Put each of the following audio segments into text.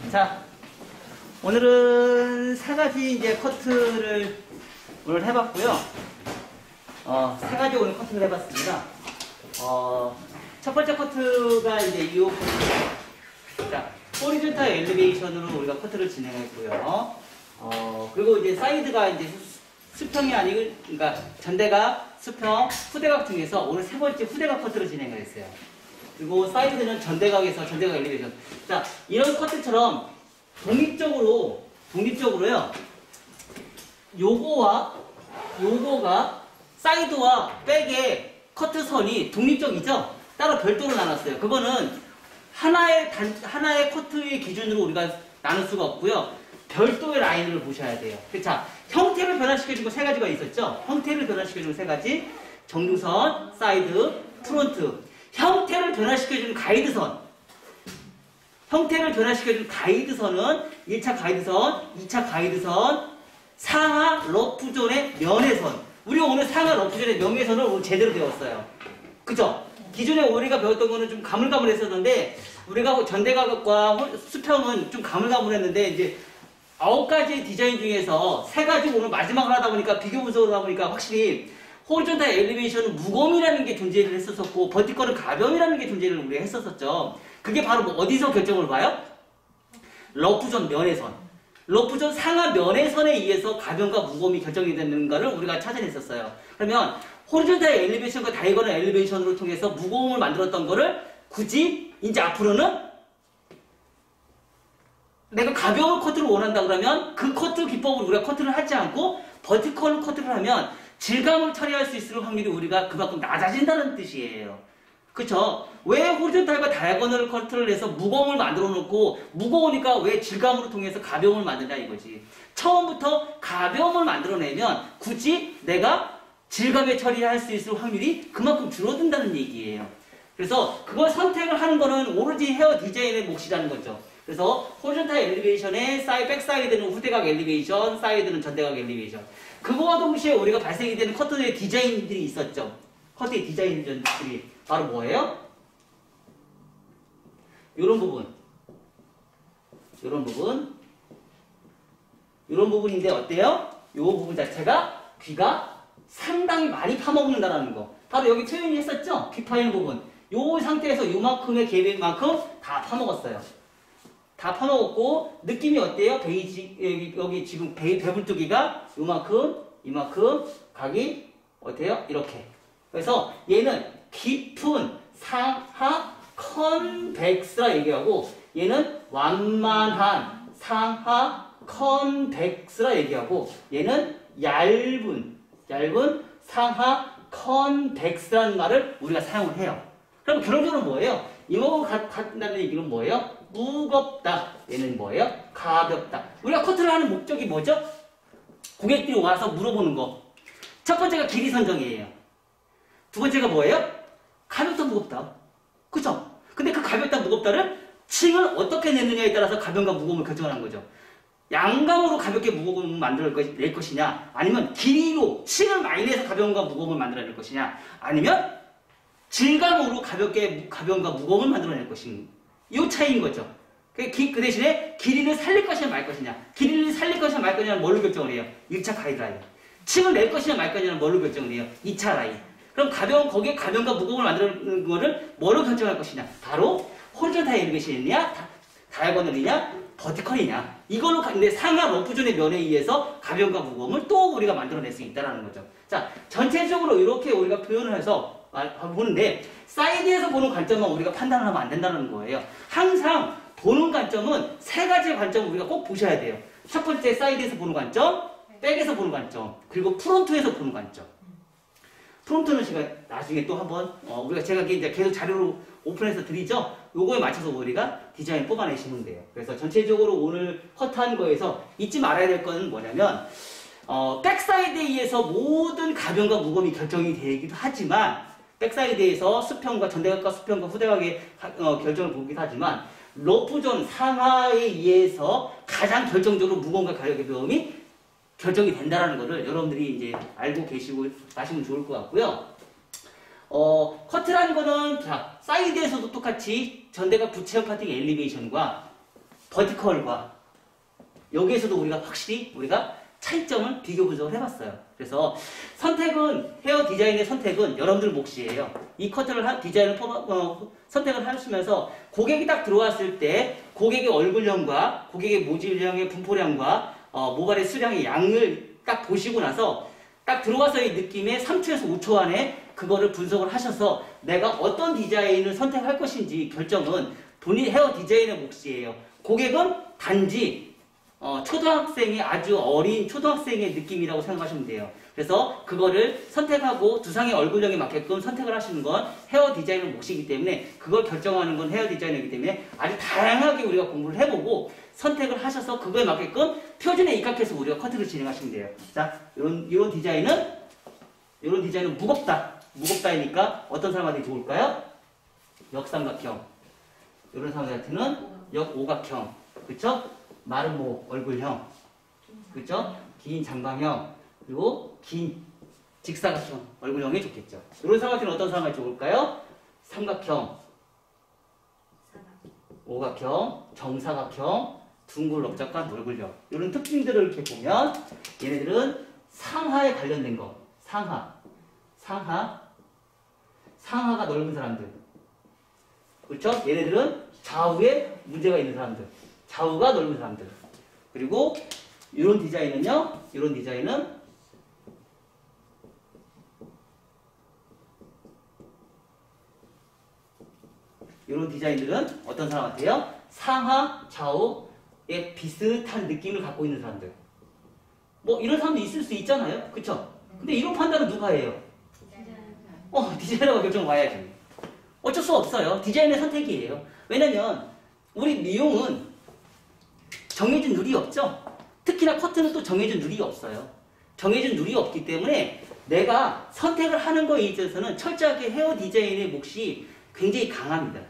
자, 오늘은 세 가지 이제 커트를 오늘 해봤고요. 세 가지 오늘 커트를 해봤습니다. 첫 번째 커트가 이제 이 커트. 자, 호리존탈 엘리베이션으로 우리가 커트를 진행했고요. 그리고 이제 사이드가 이제 수평이 아니고, 그러니까 전대각, 수평, 후대각 중에서 오늘 세 번째 후대각 커트를 진행을 했어요. 그리고 사이드는 전대각 엘리베이션. 자, 이런 커트처럼 독립적으로요. 요거가 사이드와 백의 커트선이 독립적이죠? 따로 별도로 나눴어요. 그거는 하나의 커트의 기준으로 우리가 나눌 수가 없고요. 별도의 라인을 보셔야 돼요. 자, 형태를 변화시켜준 거 세 가지가 있었죠? 형태를 변화시켜준 세 가지. 정류선, 사이드, 프론트. 형태를 변화시켜준 가이드선. 형태를 변화시켜준 가이드선은 1차 가이드선, 2차 가이드선, 상하 러프존의 면회선. 우리가 오늘 상하 러프존의 면회선을 오늘 제대로 배웠어요. 그죠? 기존에 우리가 배웠던 거는 좀 가물가물했었는데, 우리가 전대각과 수평은 좀 가물가물했는데, 이제 9가지 디자인 중에서 3가지 오늘 마지막으로 하다 보니까 비교 분석을 하다 보니까 확실히 호리존탈 엘리베이션은 무거움이라는 게 존재를 했었었고, 버티컬은 가벼움이라는 게 존재를 우리가 했었었죠. 그게 바로 뭐 어디서 결정을 봐요? 러프존 면회선. 러프존 상하 면회선에 의해서 가벼움과 무거움이 결정이 되는가를 우리가 찾아냈었어요. 그러면 호리존탈 엘리베이션과 다이거널 엘리베이션으로 통해서 무거움을 만들었던 거를 굳이 이제 앞으로는 내가 가벼운 커트를 원한다 그러면 그 커트 기법을 우리가 커트를 하지 않고 버티컬 커트를 하면 질감을 처리할 수 있을 확률이 우리가 그만큼 낮아진다는 뜻이에요. 그쵸? 왜 호리존탈과 다이아고널 커트를 해서 무거움을 만들어 놓고 무거우니까 왜 질감으로 통해서 가벼움을 만드냐 이거지. 처음부터 가벼움을 만들어내면 굳이 내가 질감에 처리할 수 있을 확률이 그만큼 줄어든다는 얘기예요. 그래서 그걸 선택을 하는 거는 오로지 헤어 디자인의 몫이라는 거죠. 그래서 호리존탈 엘리베이션의 백사이드는 후대각 엘리베이션, 사이드는 전대각 엘리베이션. 그거와 동시에 우리가 발생이 되는 커트의 디자인들이 있었죠. 커트의 디자인들이 바로 뭐예요? 요런 부분인데 어때요? 요 부분 자체가 귀가 상당히 많이 파먹는다라는 거. 바로 여기 표현이 했었죠? 귀 파이는 부분. 요 상태에서 요만큼의 계획만큼 다 파먹었어요. 다 파먹었고, 느낌이 어때요? 베이지, 여기 지금 배불뚝이가 요만큼, 이만큼, 각이 어때요? 이렇게. 그래서 얘는 깊은 상하 컨벡스라 얘기하고, 얘는 완만한 상하 컨벡스라 얘기하고, 얘는 얇은 상하 컨벡스라는 말을 우리가 사용을 해요. 그럼 결론적으로 뭐예요? 이모가 같다는 얘기는 뭐예요? 무겁다. 얘는 뭐예요? 가볍다. 우리가 커트를 하는 목적이 뭐죠? 고객들이 와서 물어보는 거. 첫 번째가 길이 선정이에요. 두 번째가 뭐예요? 가볍다, 무겁다. 그쵸? 근데 그 가볍다, 무겁다를 층을 어떻게 내느냐에 따라서 가벼움과 무거움을 결정하는 거죠. 양감으로 가볍게 무거움을 낼 것이냐, 아니면 길이로 층을 많이 내서 가벼움과 무거움을 만들어낼 것이냐, 아니면 질감으로 가벼움과 무거움을 만들어낼 것인가. 이 차이인 거죠. 그 대신에 길이를 살릴 것이냐 말 것이냐. 길이를 살릴 것이냐 말 것이냐는 뭘로 결정을 해요? 1차 가이드라인. 층을 낼 것이냐 말 것이냐는 뭘로 결정을 해요? 2차 라인. 그럼 거기에 가벼움과 무거움을 만드는 거를 뭐로 결정할 것이냐? 바로 호리존탈 엘리베이션이냐, 다이아고널이냐, 버티컬이냐. 이걸로 근데 상하 러프존의 면에 의해서 가벼움과 무거움을 또 우리가 만들어낼 수 있다는 거죠. 자, 전체적으로 이렇게 우리가 표현을 해서 보는데, 사이드에서 보는 관점만 우리가 판단을 하면 안 된다는 거예요. 항상 보는 관점은 3가지의 관점을 우리가 꼭 보셔야 돼요. 첫 번째, 사이드에서 보는 관점, 백에서 보는 관점, 그리고 프론트에서 보는 관점. 프론트는 제가 나중에 또 한번, 제가 이제 계속 자료로 오픈해서 드리죠? 요거에 맞춰서 우리가 디자인 뽑아내시면 돼요. 그래서 전체적으로 오늘 커트한 거에서 잊지 말아야 될 거는 뭐냐면, 백사이드에 의해서 모든 가벼움과 무거움이 결정이 되기도 하지만, 백사이드에서 수평과 전대각과 수평과 후대각의 결정을 보기도 하지만, 러프존 상하에 의해서 가장 결정적으로 무거움과 가벼움이 결정이 된다는 것을 여러분들이 이제 알고 계시고 하시면 좋을 것 같고요. 커트라는 거는, 자, 사이드에서도 똑같이 전대각 부채형 파팅 엘리베이션과 버티컬과 여기에서도 우리가 확실히 우리가 차이점을 비교 분석을 해봤어요. 그래서 선택은 헤어 디자인의 선택은 여러분들 몫이에요. 이 커트를 디자인을 선택을 하시면서 고객이 딱 들어왔을 때 고객의 얼굴형과 고객의 모질형의 분포량과 모발의 수량의 양을 딱 보시고 나서 딱 들어와서의 느낌의 3초에서 5초 안에 그거를 분석을 하셔서 내가 어떤 디자인을 선택할 것인지 결정은 본인 헤어 디자인의 몫이에요. 고객은 단지 초등학생의 아주 어린 초등학생의 느낌이라고 생각하시면 돼요. 그래서 그거를 선택하고 두상의 얼굴형에 맞게끔 선택을 하시는 건 헤어 디자이너 몫이기 때문에 그걸 결정하는 건 헤어 디자이너이기 때문에 아주 다양하게 우리가 공부를 해보고 선택을 하셔서 그거에 맞게끔 표준에 입각해서 우리가 커트를 진행하시면 돼요. 자, 이런 디자인은 무겁다니까 어떤 사람한테 좋을까요? 역삼각형. 이런 사람한테는 역오각형. 그쵸? 마른 목, 얼굴형. 그쵸? 긴 장방형. 그리고 긴 직사각형. 얼굴형이 좋겠죠. 이런 사람한테는 어떤 사람이 좋을까요? 삼각형, 오각형, 정사각형, 둥글 넓적한 얼굴형. 이런 특징들을 이렇게 보면 얘네들은 상하에 관련된 거. 상하가 넓은 사람들. 그렇죠? 얘네들은 좌우에 문제가 있는 사람들. 좌우가 넓은 사람들. 그리고 이런 디자인은요. 이런 디자인은 이런 디자인들은 어떤 사람한테요? 상하, 좌우에 비슷한 느낌을 갖고 있는 사람들. 뭐 이런 사람도 있을 수 있잖아요. 그쵸? 근데 이런 판단은 누가 해요? 디자이너가 결정 와야지. 어쩔 수 없어요. 디자인의 선택이에요. 왜냐면 우리 미용은 정해진 룰이 없죠. 특히나 커트는 또 정해진 룰이 없어요. 정해진 룰이 없기 때문에 내가 선택을 하는 거에 있어서는 철저하게 헤어 디자인의 몫이 굉장히 강합니다.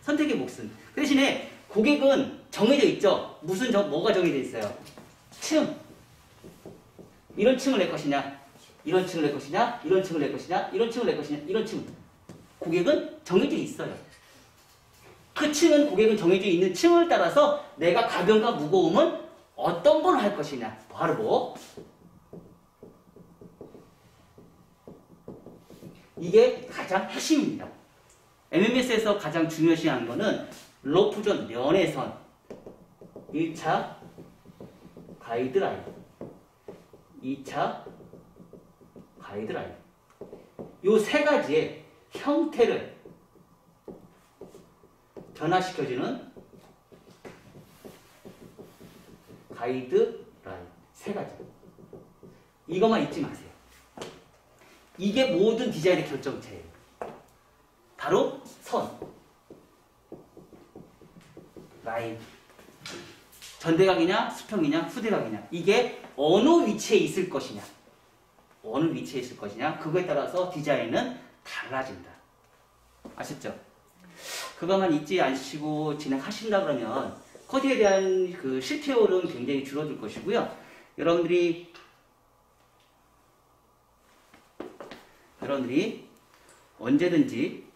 선택의 몫은. 그 대신에 고객은 정해져 있죠. 뭐가 정해져 있어요? 층. 이런 층을 낼 것이냐, 이런 층을 낼 것이냐, 이런 층을 낼 것이냐, 이런 층을 낼 것이냐, 이런 층. 고객은 정해져 있어요. 그 층은 고객은 정해져 있는 층을 따라서 내가 가변과 무거움은 어떤 걸 할 것이냐. 바로 이게 가장 핵심입니다. MMS에서 가장 중요시하는 거는 로프존 면에선 1차 가이드라인, 2차 가이드라인. 요 세 가지의 형태를 변화시켜주는 가이드라인. 세 가지. 이것만 잊지 마세요. 이게 모든 디자인의 결정체예요. 바로 선, 라인. 전대각이냐, 수평이냐, 후대각이냐. 이게 어느 위치에 있을 것이냐. 어느 위치에 있을 것이냐. 그거에 따라서 디자인은 달라진다. 아셨죠? 그것만 잊지 않으시고 진행하신다 그러면 커트에 대한 그 실패율은 굉장히 줄어들 것이고요. 여러분들이 언제든지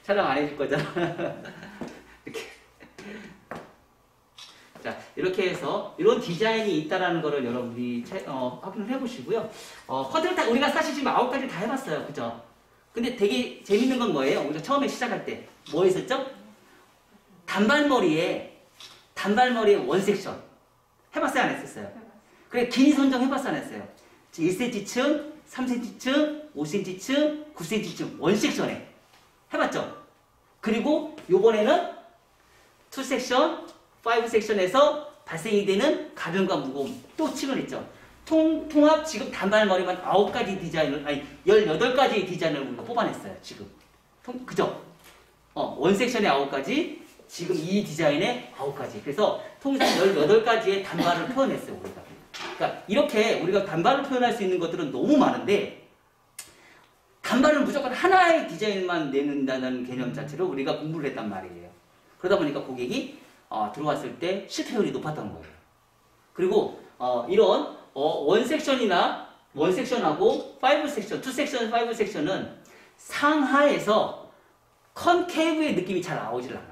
촬영 안 해줄 거잖아. 자, 이렇게 해서 이런 디자인이 있다라는 거를 여러분들이 확인을 해보시고요. 커트를 우리가 사실 지금 9가지 다 해봤어요. 그죠? 근데 되게 재밌는 건 뭐예요? 우리가 처음에 시작할 때 뭐 했었죠? 단발머리에 원섹션 해봤어요? 안 했었어요? 그래, 길이 선정 해봤어요? 안 했어요? 1cm층, 3cm층, 5cm층, 9cm층 원섹션에 해봤죠? 그리고 요번에는 2섹션, 5섹션에서 발생이 되는 가변과 무거움 또 층을 했죠. 통합 지금 단발머리만 9가지 디자인을, 18가지 디자인을 우리가 뽑아냈어요. 지금. 그죠? 원섹션에 9가지, 지금 이 디자인에 9가지. 그래서 통상 18가지의 단발을 표현했어요, 우리가. 그러니까 이렇게 우리가 단발을 표현할 수 있는 것들은 너무 많은데, 단발을 무조건 하나의 디자인만 내는다는 개념 자체로 우리가 공부를 했단 말이에요. 그러다 보니까 고객이 들어왔을 때 실패율이 높았던 거예요. 그리고 이런 원 섹션하고 5 섹션, 2 섹션, 5 섹션은 상하에서 컨케이브의 느낌이 잘 나오질 않아요.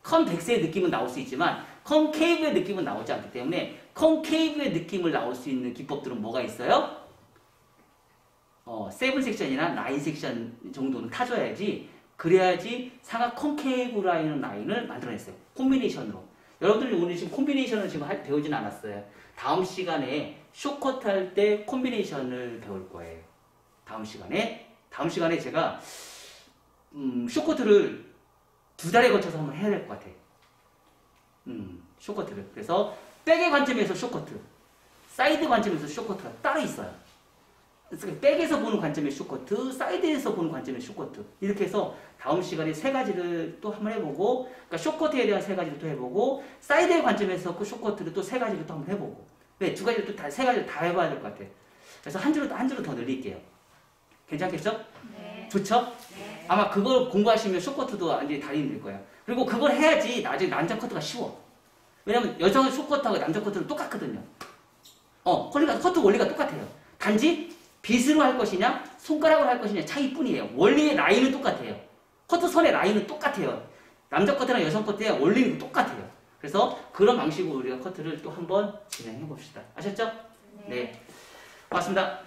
컨벡스의 느낌은 나올 수 있지만 컨케이브의 느낌은 나오지 않기 때문에 컨케이브의 느낌을 나올 수 있는 기법들은 뭐가 있어요? 7 섹션이나 9 섹션 정도는 타줘야지, 그래야지 상하 컨케이브 라인을 만들어냈어요. 콤비네이션으로. 여러분들 오늘 지금 콤비네이션을 지금 배우진 않았어요. 다음 시간에 쇼커트 할 때 콤비네이션을 배울 거예요. 다음 시간에 제가 쇼커트를 2달에 거쳐서 한번 해야 될 것 같아요. 쇼커트를. 그래서 백의 관점에서 쇼커트, 사이드 관점에서 쇼커트가 따로 있어요. 그래서 백에서 보는 관점의 쇼커트, 사이드에서 보는 관점의 쇼커트, 이렇게 해서 다음 시간에 3가지를 또 한번 해보고, 그러니까 쇼커트에 대한 3가지를 또 해보고, 사이드의 관점에서 그 쇼커트를 또 3가지를 또 한번 해보고, 네, 2가지를 또 3가지를 다 해봐야 될 것 같아요. 그래서 한 줄을 더 늘릴게요. 괜찮겠죠? 네. 좋죠? 네. 아마 그걸 공부하시면 쇼커트도 완전히 달인이 될 거예요. 그리고 그걸 해야지 나중에 남자 커트가 쉬워. 왜냐면 여성은 쇼커트하고 남자 커트는 똑같거든요. 커트 원리가 똑같아요. 단지 빗으로 할 것이냐, 손가락으로 할 것이냐 차이뿐이에요. 원리의 라인은 똑같아요. 커트 선의 라인은 똑같아요. 남자 커트랑 여성 커트의 원리는 똑같아요. 그래서 그런 방식으로 우리가 커트를 또 한번 진행해 봅시다. 아셨죠? 네. 고맙습니다.